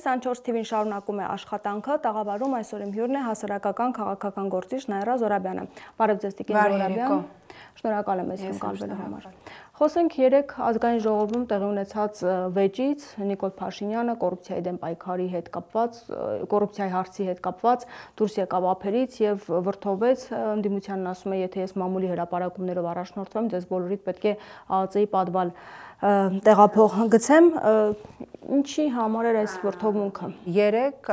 24 TV-ն շարունակում է աշխատանքը, տաղավարում այսօր իմ հյուրն է հասարակական քաղաքական գործիչ Նաիրա Զորաբյանը։ Բարև ձեզ Տիկին Զորաբյան։ Շնորհակալ եմ ես ընկալվելու համար։ Խոսենք երեք ազգային ժողովում տեղի ունեցած վեճից Նիկոլ Փաշինյանը կոռուպցիայի դեմ պայքարի հետ կապված, կոռուպցիայի հարցի հետ կապված դուրս եկավ ափերից եւ վրդովեց ընդդիմությանն ասում է, եթե ես մամուլի հրապարակումներով առաջնորդվեմ, ձեզ բոլորիդ պետք է ԱԱԾ-ի պատվալ տեղափոխ գցեմ, ինչի համար էր այս վրդովմունքը։ Երեք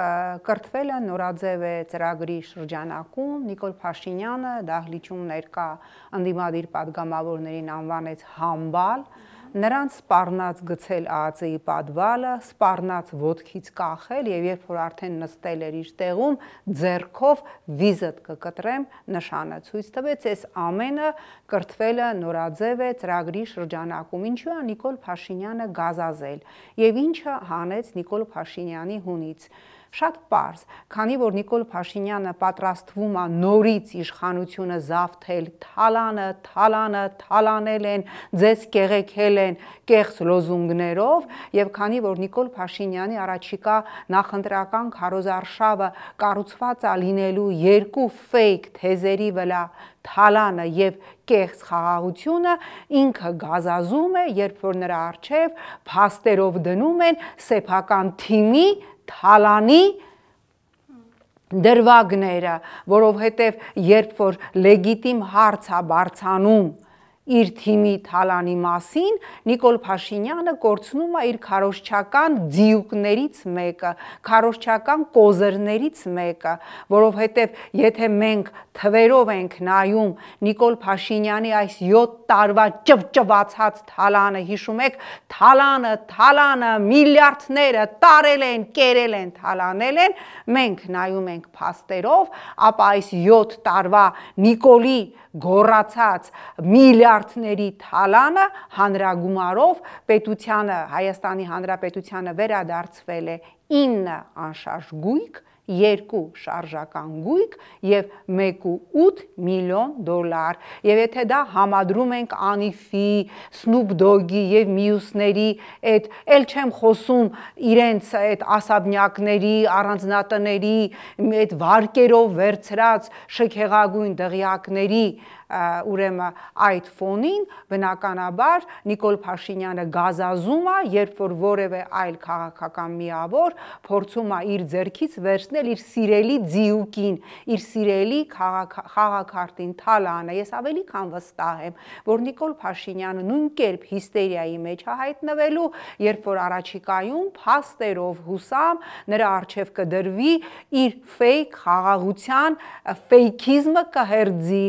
կրթվել է նորաձև է ծրագրի շրջանակում Նիկոլ Փաշինյանը դահլիճում ներկա ընդդիմադիր պատգամավորներին անվանեց համբալ, նրանց սպառնաց գցել ԱԱԾ-ի պատվալը, սպառնաց ոտքից կախել եւ երբ որ արդեն նստել էր իր տեղում, ձեռքով վիզդ կկտրեմ նշանը ցույց տվեց, այս ամենը կրթվել է նորաձև է ծրագրի շրջանակում, ինչու է Նիկոլ Փաշինյանը գազազել եւ ինչը հանեց Նիկոլ Փաշինյանի հունից։ Շատ պարզ, քանի որ Նիկոլ Փաշինյանը պատրաստվում է նորից իշխանությունը զավթել, թալանել են, ձեզ կեղեքել են կեղծ լոզունգներով եւ քանի որ Նիկոլ Փաշինյանի առաջիկա նախընտրական քարոզարշավը կառուցված է լինելու երկու ֆեյք թեզերի վրա թալանը եւ կեղծ խաղաղությունը, ինքը գազազում է, երբ որ նրա առջև փաստերով դնում են սեփական թիմի թալանի դրվագները, որովհետև երբ որ լեգիտիմ հարց է բարձանում իր թիմի թալանի մասին, Նիկոլ Փաշինյանը կորցնում է իր քարոզչական ձիուկներից մեկը, քարոզչական կոզերներից մեկը, որովհետև եթե մենք թվերով ենք նայում Նիկոլ Փաշինյանի այս 7 տարվա ճվճվացած թալանը, հիշում եք, թալանը, միլիարդները տարել են, կերել են, թալանել են, մենք նայում ենք փաստերով, ապա այս 7 տարվա Նիկոլի գոռացած միլիարդների թալանը հանրագումարով պետությանը, Հայաստանի Հանրապետությանը վերադարձվել է 9 անշարժ գույք, 2 շարժական գույք եւ 1.8 միլիոն դոլար։ Եվ եթե դա համադրում ենք Անիֆի, Սնուփ Դոգի եւ մյուսների այդ էլ չեմ խոսում իրենց այդ ասաբնյակների, առանձնատների, այդ վարկերով վերցրած շքեղագույն դղյակների ուրեմն այդ ֆոնին բնականաբար Նիկոլ Փաշինյանը գազազում է, երբ որ որևէ այլ քաղաքական միավոր փորձում է իր ձեռքից վերցնել իր սիրելի ձիուկին, իր սիրելի խաղաքարտին թալանը։ Ես ավելի քան վստահ եմ, որ Նիկոլ Փաշինյանը նույն կերպ հիստերիայի մեջ է հայտնվելու, երբ որ առաջիկայում փաստերով հուսամ նրա առջև կդրվի իր ֆեյք խաղաղության ֆեյքիզմը կհերձի,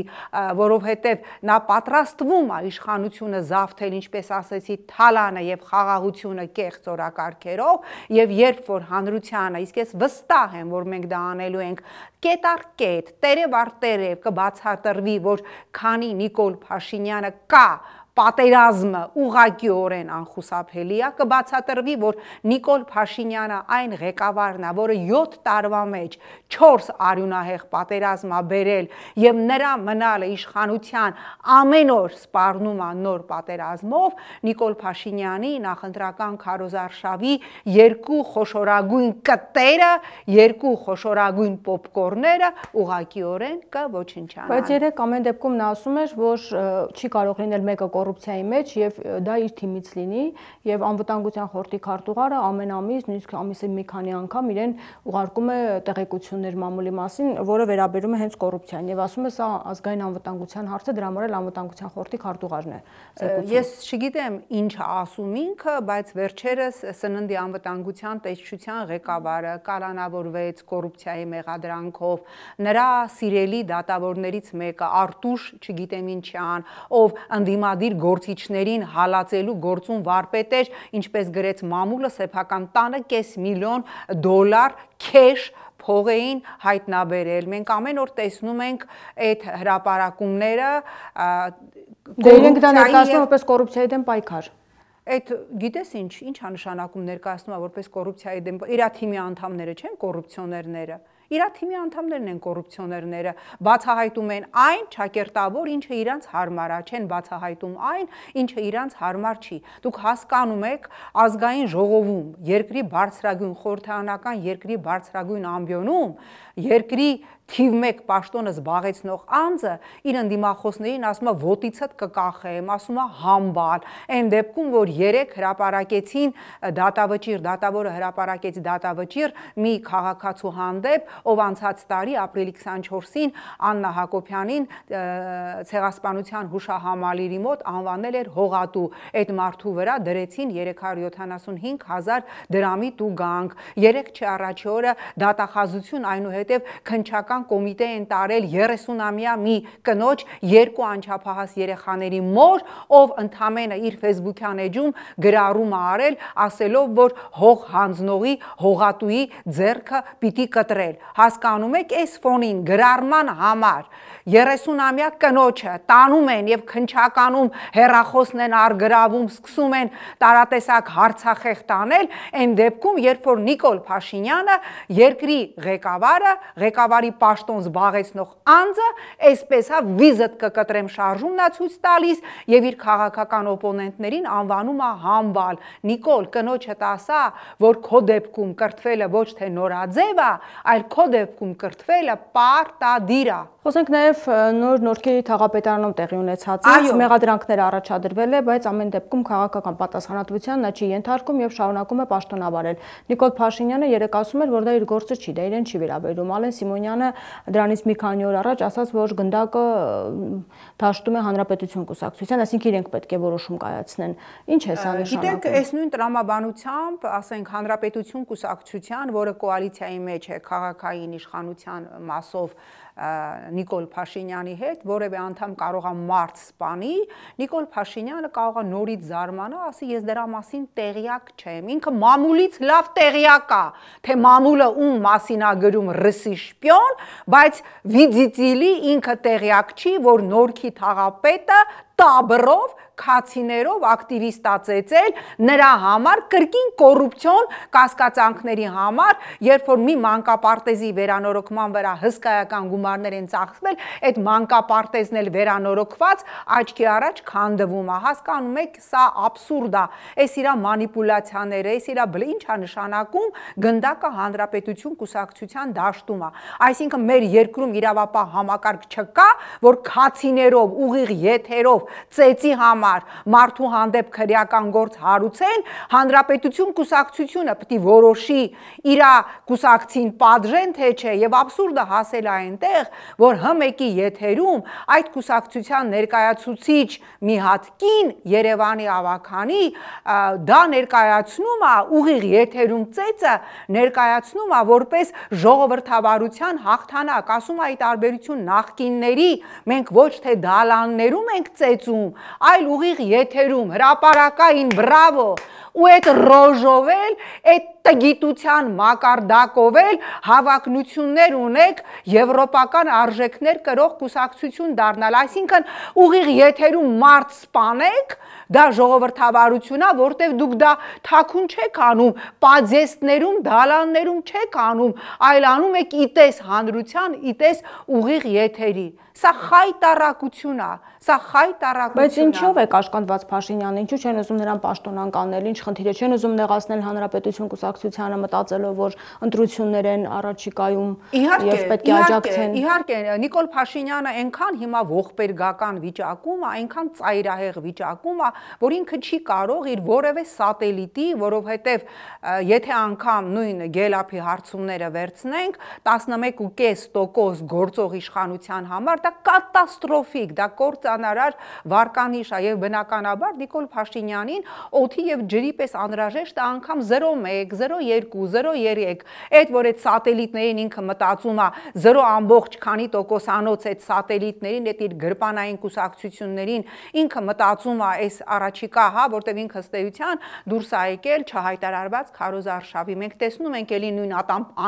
որովհետև նա պատրաստվում է իշխանությունը զավթել, ինչպես ասեցի, թալանը եւ խաղաղությունը կեղծ օրակարգերով, եւ երբ որ հանրությանը, իսկ ես վստահ եմ, որ մենք դա անելու ենք կետ առ կետ, տերև առ տերև կբացատրվի, որ քանի Նիկոլ Փաշինյանը կա պատերազմը ուղղակիորեն անխուսափելի է, կբացատրվի, որ Նիկոլ Փաշինյանը այն ղեկավարն է, որը 7 տարվա մեջ 4 արյունահեղ պատերազմ է բերել եւ նրա մնալը իշխանության ամեն օր սպառնում է նոր պատերազմով, Նիկոլ Փաշինյանի նախընտրական քարոզարշավի 2 խոշորագույն կտերը, 2 խոշորագույն պոպկորները ուղղակիորեն կոչնչանան։ Բայց երեք ամեն դեպքում նա ասում էր, որ չի կարող լինել մեկը կոռուպցիայի մեջ եւ դա իր թիմից լինի եւ անվտանգության խորհրդի քարտուղարը ամեն ամիս, նույնիսկ ամիսը մի քանի անգամ իրեն ուղարկում է տեղեկություններ մամուլի մասին, որը վերաբերում է հենց կոռուպցիային եւ ասում է սա ազգային անվտանգության հարց է, դրա համար էլ անվտանգության խորհրդի քարտուղարն է։ Ես չգիտեմ ինչ ասում ինքը, բայց վերջերս սննդի անվտանգության տեսչության ղեկավարը կալանավորվեց կոռուպցիայի մեղադրանքով, նրա սիրելի դատավորներից մեկը Արտուշ, չգիտեմ ինչյան, ով ընդդիմադիր գործիչներին հալածելու գործում վարպետ էր, ինչպես գրեց մամուլը, սեփական 10.5 միլիոն դոլար քեշ փող էին հայտնաբերել։ Մենք ամեն օր տեսնում ենք այդ հրապարակումները, դե իրենք դա ներկայացնում որպես կոռուպցիայի դեմ պայքար։ Այդ գիտես ինչ է նշանակում ներկայացնում որպես կոռուպցիայի դեմ, իր թիմի անդամները չեն կոռուպցիոներները։ իր թիմի անդամներն են կոռուպցիոներները, բացահայտում են այն ճակերտավոր, ինչը իրանց հարմար է, չեն բացահայտում այն, ինչը իրանց հարմար չի։ Դուք հասկանում եք, ազգային ժողովում, երկրի բարձրագույն խորհրդարանական երկրի բարձրագույն ամբիոնում, երկրի թիվ 1 պաշտոնը զբաղեցնող անձը իր ընդդիմախոսներին ասում է ոտիցդ կկախեմ, ասում է համբալ, այն դեպքում, որ 3 հրապարակեցին դատավճիռ, դատավորը հրապարակեց դատավճիռ մի քաղաքացու հանդեպ, ով անցած տարի ապրիլի 24-ին Աննա Հակոբյանին ցեղասպանության հուշահամալիրի մոտ անվանել էր հողատու, այդ մարդու վրա դրեցին 375,000 դրամի տուգանք, 3 չի առաջի օրը դատախազություն, այնուհետև քննչական կոմիտե են տարել 30-ամյա մի կնոջ 2 անչափահաս երեխաների մոր, ով ընդամենը իր Facebook-յան էջում գրառում է արել, ասելով, որ հող հանձնողի, հողատուի ձեռքը պիտի կտրել։ Հասկանում եք, այս ֆոնին գրառման համար 30-ամյա կնոջը տանում են եւ քնչականում հերախոսն են արգրավում, սկսում են տարատեսակ հարցախեղ տանել, այն դեպքում, երբ որ Նիկոլ Փաշինյանը, երկրի ղեկավարը, ղեկավարի պաշտոն զբաղեցնող անձը, այսպես հա վիզդ կկտրեմ շարժումն է ցույց տալիս եւ իր քաղաքական օպոնենտներին անվանում է համբալ։ Նիկոլ, կնոջդ ասա, որ քո դեպքում կրթվելը ոչ թե նորաձև է, այլ քո դեպքում կրթվելը պարտադիր է։ Խոսենք նաև նոր Նորքի թաղապետարանում տեղի ունեցածից, մեղադրանքներ առաջադրվել է, բայց ամեն դեպքում քաղաքական պատասխանատվության նա չի ենթարկում եւ շարունակում է պաշտոնավարել։ Նիկոլ Փաշինյանը երեկ ասում էր, որ դա իր գործը չի, դա իրեն չի վերաբերում։ Ալեն Սիմոնյանը դրանից մի քանի օր առաջ ասաց, որ գնդակը դաշտում է Հանրապետություն կուսակցության, այսինքն իրենք պետք է որոշում կայացնեն։ Ինչ է սա նշանակում։ Գիտեք, այս նույն տրամաբանությամբ, ասենք Հանրապետություն կուսակցության, որը կոալիցիայի մեջ է քաղաքային իշխանության մասով Նիկոլ Փաշինյանի հետ, որևէ անդամ կարող է մարդ սպանի, Նիկոլ Փաշինյանը կարող է նորից զարմանա, ասի ես դրա մասին տեղյակ չեմ։ Ինքը մամուլից լավ տեղյակ է, թե մամուլը ում մասին է գրում ռսի շպիոն, բայց վիդիտիլի ինքը տեղյակ չի, որ Նորքի թաղապետը տաբրով քացիներով ակտիվիստացեցել նրա համար կրկին կոռուպցիոն կասկածանքների համար, երբ որ մի մանկապարտեզի վերանորոգման վրա հսկայական գումարներ են ծախսվել, այդ մանկապարտեզն էլ վերանորոգված աչքի առաջ քանդվում է։ Հասկանում եք, սա աբսուրդ է։ Այս իրա մանիպուլյացիաները, այս իրա ինչ է նշանակում գնդակը Հանրապետություն կուսակցության դաշտում է։ Այսինքն մեր երկրում իրավապահ համակարգ չկա, որ քացիներով, ուղիղ եթերով ծեծի համար մարդու հանդեպ քրեական գործ հարուցեն, Հանրապետություն կուսակցությունը պետք է որոշի իր կուսակցին պատժեն թե չէ, եւ աբսուրդը հասել է այնտեղ, որ հմեկի եթերում այդ կուսակցության ներկայացուցիչ մի հատ կին Երևանի ավականի դա ներկայացնում է ուղիղ եթերում ծեծը ներկայացնում է որպես ժողովրդավարության հաղթանակ, ասում է այդ տարբերություն նախկինների, մենք ոչ թե դալաններում ենք ծեծում, այլ ուղիղ եթերում, հրապարակային, բրավո, ու այդ ռոժով էլ, այդ տգիտության մակարդակով էլ հավակնություններ ունեք եվրոպական արժեքներ կրող կուսակցություն դառնալ, այսինքն ուղիղ եթերում մարդ սպանեք, դա ժողովրդավարություն է, որտեղ դուք դա թաքուն չեք անում, պադյեստներում, դալաններում չեք անում, այլ անում եք իտես հանրության, իտես ուղիղ եթերի։ Սա խայտառակություն է, սա խայտառակություն է։ Բայց ինչով է կաշկանդված Փաշինյանը, ինչու չեն ուզում նրան պաշտոնանկանել, ինչ խնդիր է, չեն ուզում նեղացնել Հանրապետություն կուսակցությանը, մտածելով, որ ընտրություններ են առաջիկայում եւ պետք է աջակցեն։ Իհարկե, Նիկոլ Փաշինյանը այնքան հիմա ողբերգական վիճակում է, այնքան ծայրահեղ վիճակում է, որ ինքը չի կարող իր որևէ սատելիտի, որովհետեւ եթե անգամ նույն Գելափի հարցումները վերցնենք, 11.5% գործող իշխանության համար դա կատաստրոֆիկ, դա կործանարար վարկանիշ է եւ բնականաբար Նիկոլ Փաշինյանին օդի եւ ջրի պես անհրաժեշտ է անգամ 0.1, 0.2, 0.3, այդ որ այդ սատելիտներին ինքը մտածում է 0 քանի տոկոսանոց այդ սատելիտներին, այդ իր գրպանային կուսակցություններին ինքը մտածում է այս առաջիկա, հա, որտեղ ինքը ըստեյության դուրս է եկել չհայտարարված քարոզարշավի։ Մենք տեսնում ենք էլի նույն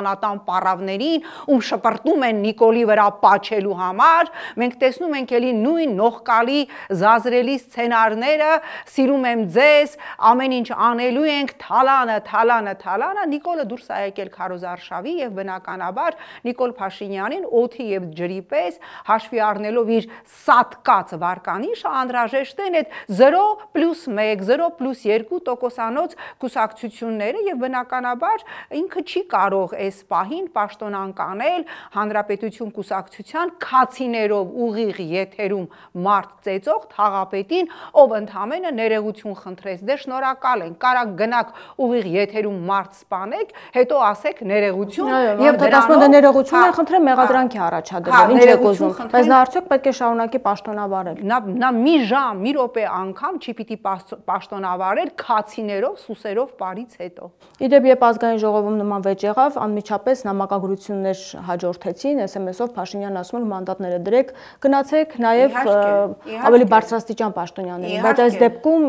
անատամ պարավներին, ում շպրտում են Նիկոլի վրա պաչելու համար, մենք տեսնում ենք էլի նույն նողկալի զազրելի սցենարները, սիրում եմ ձեզ, ամեն ինչ անելու ենք թալանը, Նիկոլը դուրս է եկել քարոզարշավի եւ բնականաբար Նիկոլ Փաշինյանին օդի եւ ջրի պես հաշվի առնելով իր սատկած վարկանիշը անհրաժեշտ են այդ 0+1, 0+2% կուսակցությունները եւ բնականաբար ինքը չի կարող այս պահին պաշտոնանկ անել Հանրապետություն կուսակցության քացիներով ուղիղ եթերում մարդ ծեծող թաղապետին, ով ընդամենը ներողություն խնդրեց, դե շնորհակալ ենք, կարա գնաք ուղիղ եթերում մարդ սպանեք, հետո ասեք ներողություն եւ դրանով ներողություն են խնդրել, մեղադրանք է առաջադրել, ինչ եք ուզում, բայց նա արդյոք պետք է շարունակի պաշտոնավարել։ Նա մի ժամ, մի րոպե անգամ չի պիտի պաշտոնավարել քացիներով, սուսերով բարից հետո։ Իդեպ երբ ազգային ժողովում նման վեճ եղավ, անմիջապես նամակագրություններ հաջորդեցին, SMS-ով Փաշինյանն ասում էր մանդատները դրեք, գնացեք նաև ավելի բարձրաստիճան պաշտոնյաներին, բայց այս դեպքում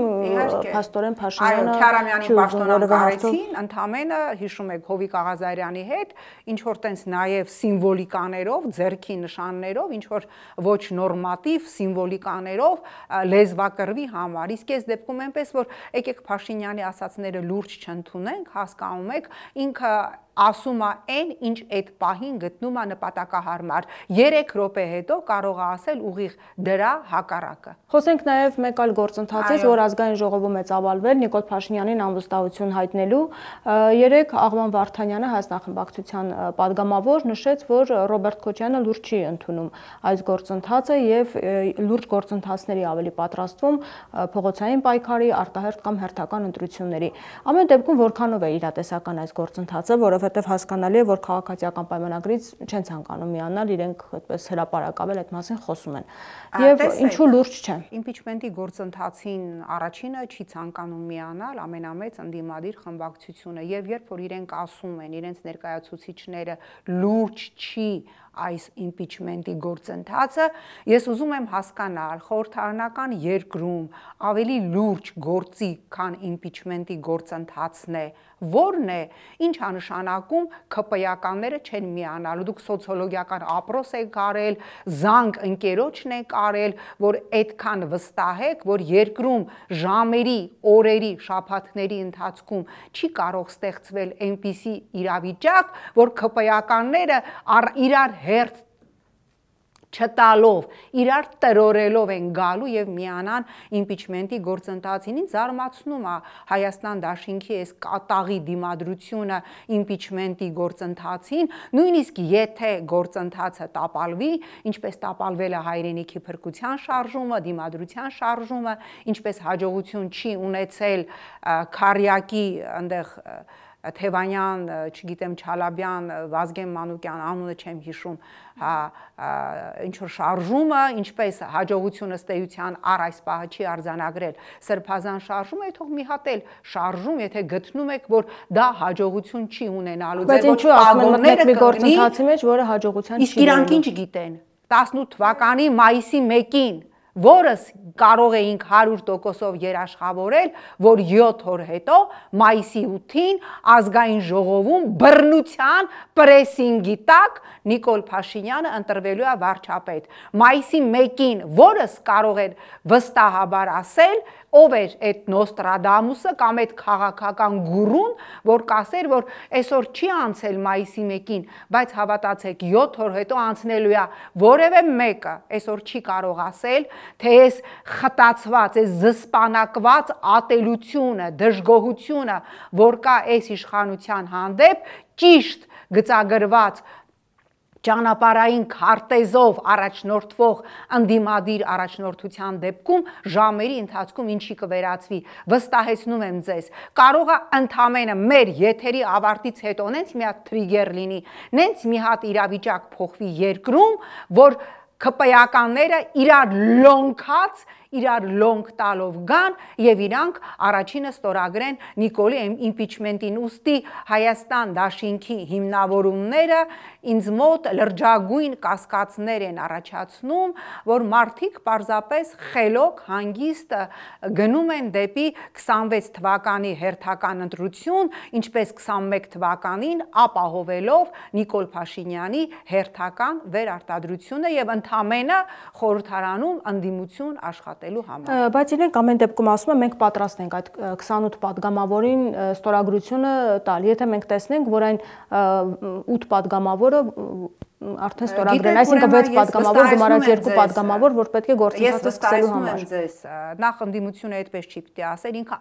փաստորեն Փաշինյանը Քյարամյանին պաշտոնանկարեցին, ընդամենը հիշում եք Հովիկ Աղազարյանի հետ, ինչ որ տենց նաև սիմվոլիկաներով, ձեռքի նշաններով, ինչ որ ոչ նորմատիվ սիմվոլիկաներով լեզվակռվի համար։ Իսկ այս դեպքում այնպես որ եկեք Փաշինյանի ասածները լուրջ չընդունենք, հասկանում եք, ինքը ասում է այն, ինչ այդ պահին գտնում է նպատակահարմար։ 3 րոպե հետո կարող է ասել ուղիղ դրա հակառակը։ Խոսենք նաև մեկ այլ գործընթացից, որ ազգային ժողովում է ծավալվել Նիկոլ Փաշինյանին անվստահություն հայտնելու։ Երեկ Աղվան Վարդանյանը հայ-նախմբակցության падգամավոր նշեց, որ Ռոբերտ Քոչյանը լուրջ չի ընդունում այս գործընթացը եւ լուրջ գործընթացների ավելի պատրաստվում փողոցային պայքարի, արտահերթ կամ հերթական ընտրությունների։ Ամեն դեպքում որքանով է իրատեսական այս գործընթացը, որովհետև հասկանալի է, որ քաղաքացիական պայմանագրից չեն ցանկանում միանալ, իրենք այդպես հրապարակավել այդ մասին խոսում են։ Եվ ինչու լուրջ չէ։ Իմպիչմենտի գործընթացին առաջինը չի ցանկանում միանալ ամենամեծ ընդդիմադիր խմբակցությունը, եւ երբ որ իրենք ասում են, իրենց ներկայացուցիչները լուրջ չի այս իմպիչմենտի գործընթացը, ես ուզում եմ հասկանալ, խորհրդարանական երկրում ավելի լուրջ գործի, քան իմպիչմենտի գործընթացն է, որն է, ինչ է նշանակում ՔՊ-ականները չեն միանալու, դուք սոցիոլոգիական ապրոս եք արել, զանգ ընկերոջն եք արել, որ այդքան վստահ եք, որ երկրում ժամերի, օրերի, շաբաթների ընթացքում չի կարող ստեղծվել այնպիսի իրավիճակ, որ ՔՊ-ականները իրար հերթ չտալով, իրար տրորելով են գալու եւ միանան իմպիչմենտի գործընթացին։ Ինձ զարմացնում է Հայաստան դաշինքի այս կատաղի դիմադրությունը իմպիչմենտի գործընթացին, նույնիսկ եթե գործընթացը տապալվի, ինչպես տապալվել է հայրենիքի փրկության շարժումը, դիմադրության շարժումը, ինչպես հաջողություն չի ունեցել Քարյակի այնտեղ Թևանյան, չգիտեմ, Չալաբյան, Վազգեն Մանուկյան, անունը չեմ հիշում, ինչ որ շարժումը, ինչպես հաջողությունը ըստ էության առ այս պահը չի արձանագրել սրբազան շարժումը, թող մի հատ էլ շարժում, եթե գտնում եք, որ դա հաջողություն չի ունենալու, բայց ինչու ասում են մտնել մի գործընթացի մեջ, որը հաջողության չի ունենալու։ Իսկ իրանք ինչ գիտեն 18 թվականի մայիսի 1-ին որս կարող էինք 100%-ով երաշխավորել, որ 7 օր հետո մայիսի 8-ին ազգային ժողովում բռնության պրեսինգի տակ Նիկոլ Փաշինյանը ընտրվելու է վարչապետ։ Մայիսի 1-ին որս կարող էր վստահաբար ասել, ով էր այդ Նոստրադամուսը կամ այդ քաղաքական գուրուն, որ կասեր, որ այսօր չի անցել մայիսի 1-ին, բայց հավատացեք 7 օր հետո անցնելու է, որևէ մեկը այսօր չի կարող ասել, թե այս խտացված, այս զսպանակված ատելությունը, դժգոհությունը, որ կա այս իշխանության հանդեպ, ճիշտ գծագրված ճանապարհային քարտեզով առաջնորդվող ընդդիմադիր առաջնորդության դեպքում ժամերի ընթացքում ինչի կվերածվի, վստահեցնում եմ ձեզ, կարող է ընդամենը մեր եթերի ավարտից հետո նենց մի հատ թրիգեր լինի, նենց մի հատ իրավիճակ փոխվի երկրում, որ ՔՊ-ականները իրար լոնքած, իրար լոնք տալով գան եւ իրանք առաջինը ստորագրեն Նիկոլի իմպիչմենտին, ուստի Հայաստան դաշինքի հիմնավորումները ինձ մոտ լրջագույն կասկածներ են առաջացնում, որ մարդիկ պարզապես խելոք, հանգիստ գնում են դեպի 26 թվականի հերթական ընտրություն, ինչպես 21 թվականին ապահովելով Նիկոլ Փաշինյանի հերթական վերարտադրությունը եւ ընդամենը խորհրդարանում ընդդիմություն աշխատել աշխատելու համար։ Բայց իրենք ամեն դեպքում ասում են մենք պատրաստ ենք այդ 28 падգամավորին ստորագրությունը տալ։ Եթե մենք տեսնենք, որ այն 8 падգամավորը արդեն ստորագրել, այսինքն 6 падգամավոր գումարած 2 падգամավոր, որ պետք է գործընթացը սկսելու համար։ Ես ձեզ նախ ընդդիմությունը այդպես չի պիտի ասել, ինքը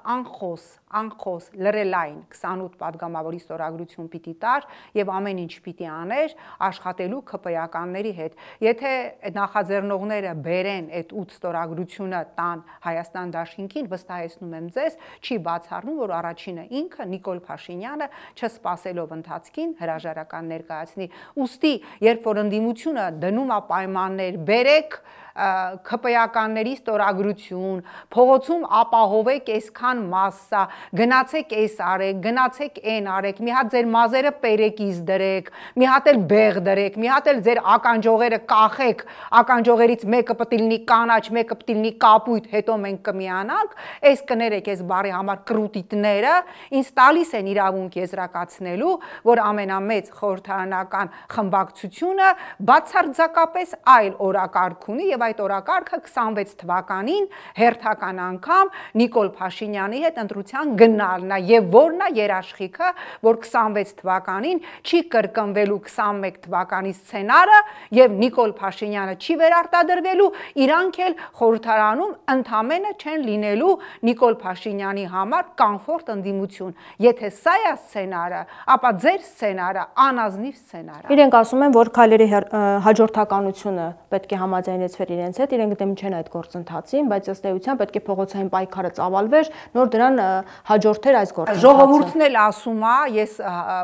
անխոս լրելային 28 падգամավորի ստորագրություն պիտի տար եւ ամեն ինչ պիտի աներ աշխատելու ԿՊ-ականների հետ։ Եթե նախաձեռնողները բերեն այդ 8 ստորագրությունը տան Հայաստան դաշինքին, վստահեցնում եմ ձեզ, չի բացառվում, որ առաջինը ինքը Նիկոլ Փաշինյանը չսպասելով ընթացքին հրաժարական ներկայացնի։ Ուստի երբ որ ընդդիմությունը դնում է պայմաններ, բերեք ԿՊ-ականների ստորագրություն, փողոցում ապահովեք այսքան մասսա, գնացեք այս արեք, գնացեք այն արեք, մի հատ ձեր մազերը պերեկից դրեք, մի հատ էլ բեղ դրեք, մի հատ էլ ձեր ականջողերը կախեք, ականջողերից մեկը պետք է լինի կանաչ, մեկը պետք է լինի կապույտ, հետո մենք կմիանանք, այս կներեք այս բարի համար կրուտիտները ինձ տալիս են իրավունք եզրակացնելու, որ ամենամեծ խորհրդարանական խմբակցությունը բացարձակապես այլ օրակարգ ունի եւ այդ օրակարգը 26 թվականին հերթական անգամ Նիկոլ Փաշինյանի հետ ընտրության գնալն է եւ որն է երաշխիքը, որ 26 թվականին չի կրկնվելու 21 թվականի սցենարը եւ Նիկոլ Փաշինյանը չի վերարտադրվելու, իրանք էլ խորհրդարանում ընդամենը չեն լինելու Նիկոլ Փաշինյանի համար կոմֆորտ ընդդիմություն։ Եթե սա է սցենարը, ապա ձեր սցենարը անազնիվ սցենար է։ Իրենք ասում են, որ քայլերի հաջորդականությունը պետք է համաձայնեցվեր իրենց հետ, իրենք դեմ չեն այդ գործընթացին, բայց ըստ էության պետք է փողոցային պայքարը ծավալվեր, նոր դրան հաջորդեր այս գործընթացը։ Ժողովուրդն էլ ասում է, ես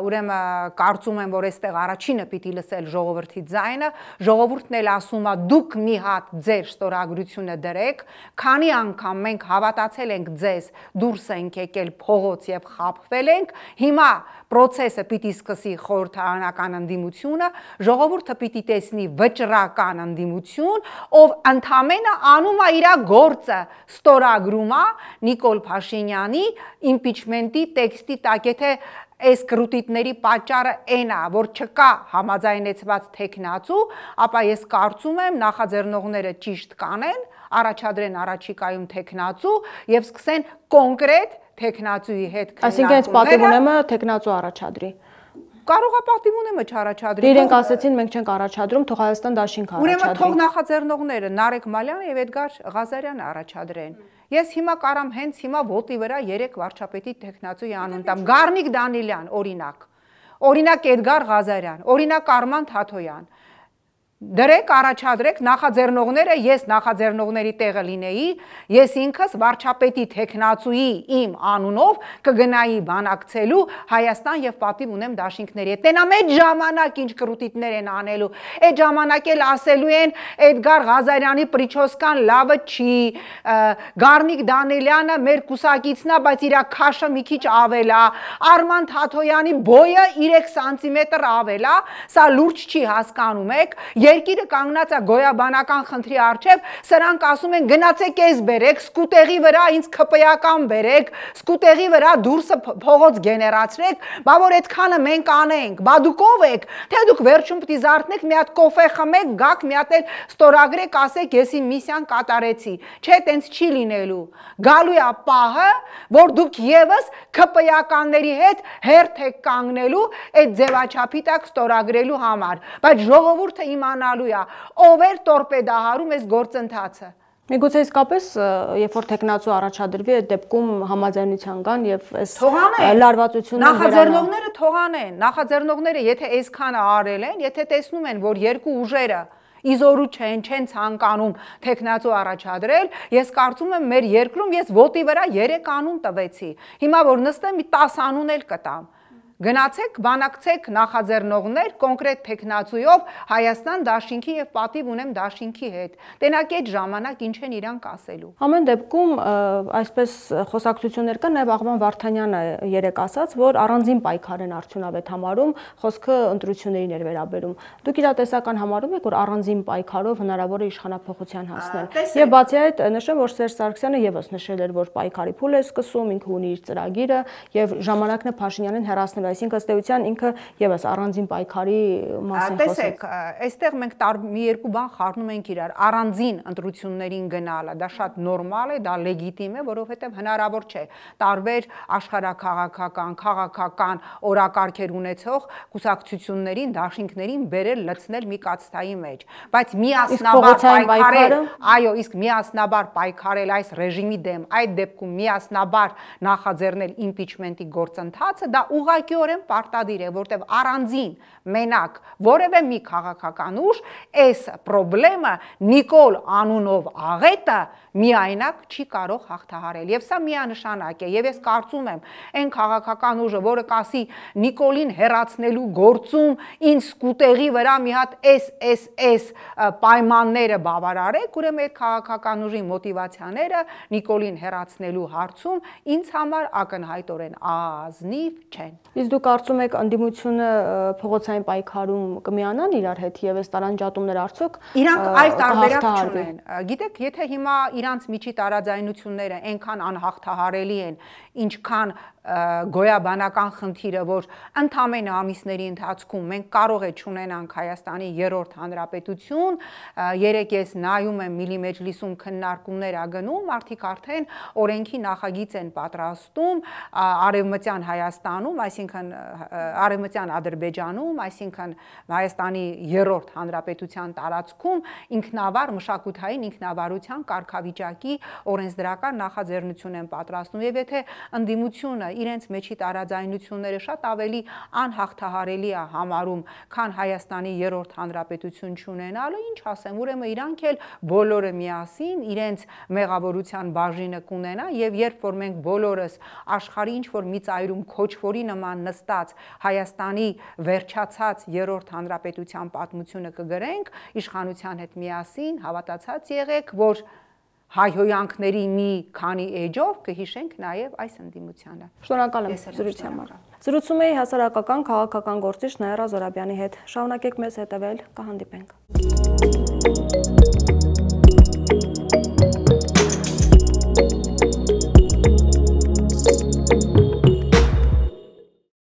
ուրեմն կարծում եմ, որ այստեղ առաջինը պիտի լսել ժողովրդի ձայնը, ժողովուրդն էլ ասում է, դուք մի հատ ձեր ստորագրությունը դրեք, քանի անգամ մենք հավատացել ենք ձեզ, դուրս ենք եկել փողոց եւ խաբվել ենք, հիմա process-ը պիտի սկսի խորհրդարանական ընդդիմությունը, ժողովուրդը պիտի տեսնի վճռական ընդդիմություն, ով ընդամենը անում է իր գործը, ստորագրում է Նիկոլ Փաշինյանի իմպիչմենտի տեքստի տակ, եթե այս կրուտիտների պատճառը այն է, որ չկա համաձայնեցված թեկնածու, ապա ես կարծում եմ նախաձեռնողները ճիշտ կանեն, առաջադրեն առաջիկայում թեկնածու եւ սկսեն կոնկրետ թեկնածուի հետ քննարկումները։ Այսինքն այս պատիվ ունեմը թեկնածու առաջադրի։ Կարող է պատիվ ունեմը չառաջադրի։ Իրենք ասեցին մենք չենք առաջադրում, թող Հայաստան դաշինքը առաջադրի։ Ուրեմն թող նախաձեռնողները Նարեկ Մալյանը եւ Էդգար Ղազարյանը առաջադրեն։ Ես հիմա կարամ հենց հիմա ոտի վրա 3 վարչապետի թեկնածուի անուն տամ։ Գառնիկ Դանիլյան, օրինակ Էդգար Ղազարյան, օրինակ Արման Թաթոյան։ Դրեք, առաջադրեք նախաձեռնողները, ես նախաձեռնողների տեղը լինեի, ես ինքս վարչապետի թեկնածուի իմ անունով կգնայի բանակցելու Հայաստան եւ պատիվ ունեմ դաշինքների հետ։ Տենամ այդ ժամանակ ինչ կրուտիտներ են անելու, այդ ժամանակ էլ ասելու են Էդգար Ղազարյանի պրիչոսկան լավը չի, Գառնիկ Դանիլյանը մեր կուսակիցն է, բայց իր քաշը մի քիչ ավել է, Արման Թաթոյանի բոյը 3 սանտիմետր ավել է, սա լուրջ չի հասկանում եք։ Երկիրը կանգնած է գոյաբանական խնդրի առջև, սրանք ասում են գնացեք էս բերեք, սկուտեղի վրա ինձ ԿՊ-ական բերեք, սկուտեղի վրա դուրսը փողոց գեներացրեք, բա որ այդքանը մենք անենք, բա դուք ով եք, թե դուք վերջում պիտի զարթնեք, մի հատ կոֆե խմեք, գաք մի հատ էլ ստորագրեք, ասեք ես իմ միսիան կատարեցի, չէ, տենց չի լինելու, գալու է պահը, որ դուք եւս ԿՊ-ականների հետ հերթ եք կանգնելու այդ ձևաչափի տակ ստորագրելու համար, բայց ժողովուրդը իմանալու է, ով էր տորպեդահարում այս գործընթացը։ Միգուցե իսկապես, երբ որ թեկնածու առաջադրվի, այդ դեպքում համաձայնության կան եւ այս լարվածությունները նախաձեռնողները թողանեն, նախաձեռնողները եթե այսքանը արել են, եթե տեսնում են, որ երկու ուժերը իզորու չեն ցանկանում թեկնածու առաջադրել, ես կարծում եմ մեր երկրում ես ոտի վրա 3 անուն տվեցի։ Հիմա որ նստեմ մի 10 անուն էլ կտամ։ Գնացեք, բանակցեք նախաձեռնողներ կոնկրետ թեկնածուով Հայաստան դաշինքի եւ պատիվ ունեմ դաշինքի հետ։ Տենակ այդ ժամանակ ինչ են իրանք ասելու։ Ամեն դեպքում այսպես խոսակցություններ կան, նաեւ Աղբան Վարդանյանը երեք ասաց, որ առանձին պայքար են արդյունավետ համարում, խոսքը ընտրություններին էր վերաբերում։ Դուք իրատեսական համարում եք, որ առանձին պայքարով հնարավոր է իշխանափոխության հասնել։ Եվ բացի այդ նշեմ, որ Սերժ Սարգսյանը եւս նշել էր, որ պայքարի փուլ է սկսում, ինքը ունի իր ծրագիրը եւ ժամանակն է Փաշինյանին հեռացնել այսինքն ըստ էության ինքը եւս առանձին պայքարի մասին խոսեց։ Տեսեք, այստեղ մենք մի երկու բան խառնում ենք իրար։ Առանձին ընտրություններին գնալը դա շատ նորմալ է, դա լեգիտիմ է, որովհետև հնարավոր չէ տարբեր աշխարհաքաղաքական, քաղաքական օրակարգեր ունեցող կուսակցություններին, դաշինքներին բերել լցնել մի կաթսթայի մեջ, բայց միասնաբար պայքարել, այո, իսկ միասնաբար պայքարել այս ռեժիմի դեմ, այդ դեպքում միասնաբար նախաձեռնել իմպիչմենտի գործընթացը, դա ուղղակիորեն պարտադիր է, որտեղ առանձին մենակ որևէ մի քաղաքական ուժ այս խնդրը Նիկոլ անունով աղետը միայնակ չի կարող հաղթահարել եւ սա միանշանակ է եւ ես կարծում եմ այն քաղաքական ուժը, որը կասի Նիկոլին հեռացնելու գործում ինձ սկուտեղի վրա մի հատ այս պայմանները բավարարեք, ուրեմն այդ քաղաքական ուժի մոտիվացիաները Նիկոլին հեռացնելու հարցում ինձ համար ակնհայտորեն ազնիվ չեն։ Իսկ դուք կարծում եք անդիմությունը փողոցային պայքարում կմիանան իրար հետ եւ այս տարանջատումներ արդյոք իրանք այլ տարբերակ չունեն։ Գիտեք, եթե հիմա իրանց միջի տարաձայնությունները այնքան անհաղթահարելի են, ինչքան գոյաբանական խնդիրը, որ ընդամենը ամիսների ընթացքում մենք կարող է չունենանք Հայաստանի երրորդ հանրապետություն, երեք ես նայում եմ Միլիմեջլիսում քննարկումներ ագնում, մարդիկ արդեն օրենքի նախագիծ են պատրաստում Արևմտյան Հայաստանում, այսինքն Արևմտյան Ադրբեջանում, այսինքն Հայաստանի երրորդ հանրապետության տարածքում ինքնավար մշակութային ինքնավարության կարգավիճակի օրենսդրական նախաձեռնություն են պատրաստում եւ եթե ընդդիմությունը իրենց մեջի տարաձայնությունները շատ ավելի անհաղթահարելի է համարում, քան Հայաստանի երրորդ հանրապետություն չունենալը, ինչ ասեմ, ուրեմն իրանք էլ բոլորը միասին իրենց մեղավորության բաժինը կունենան եւ երբ որ մենք բոլորս աշխարհի ինչ որ մի ծայրում քոչվորի նման նստած Հայաստանի վերջացած երրորդ հանրապետության պատմությունը կգրենք, իշխանության հետ միասին հավատացած եղեք, որ հայհոյանքների մի քանի էջով կհիշենք նաև այս ընդդիմությանը։ Շնորհակալ եմ զրույցի համար։ Զրուցում էի հասարակական քաղաքական գործիչ Նաիրա Զոհրաբյանի հետ։ Շարունակեք մեզ հետևել, կհանդիպենք։